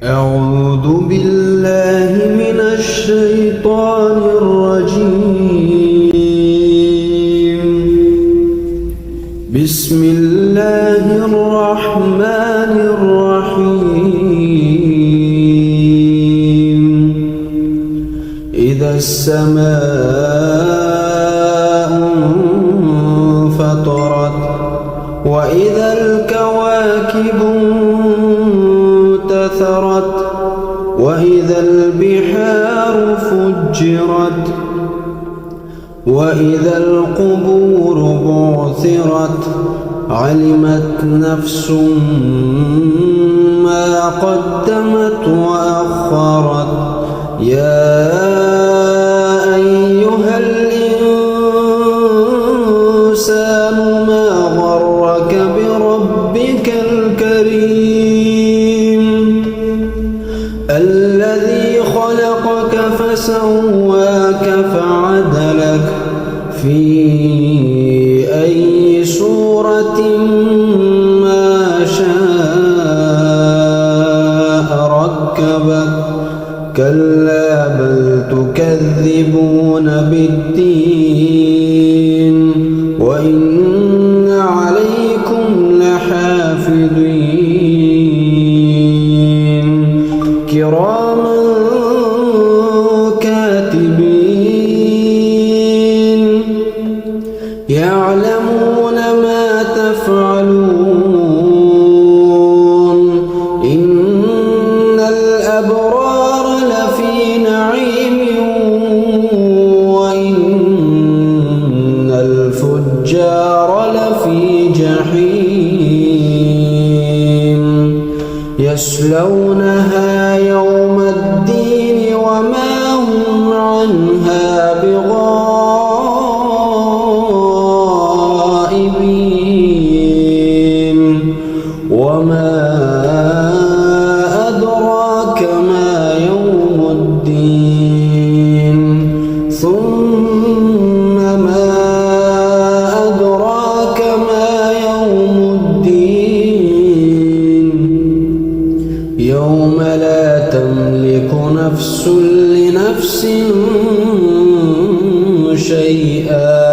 أعوذ بالله من الشيطان الرجيم. بسم الله الرحمن الرحيم. إذا السماء انفطرت وإذا الكواكب انتثرت وإذا البحار فجرت وإذا القبور بعثرت علمت نفس ما قدمت وأخرت. يا أيها الإنسان ما غرك بربك الكريم الذي خلقك فسواك فعدلك في أي صورة ما شاء ركبك. كلا بل تكذبون بالدين وإن عليكم لحافظين كراما كاتبين يعلمون ما تفعلون. إن الأبرار لفي نعيم وإن الفجار لفي جحيم يصلونها يوم الدين وما هم عنها بغائبين. وما أدراك ما يوم الدين ثم ما أدراك ما يوم الدين يوم لا تملك نفس لنفس شيئا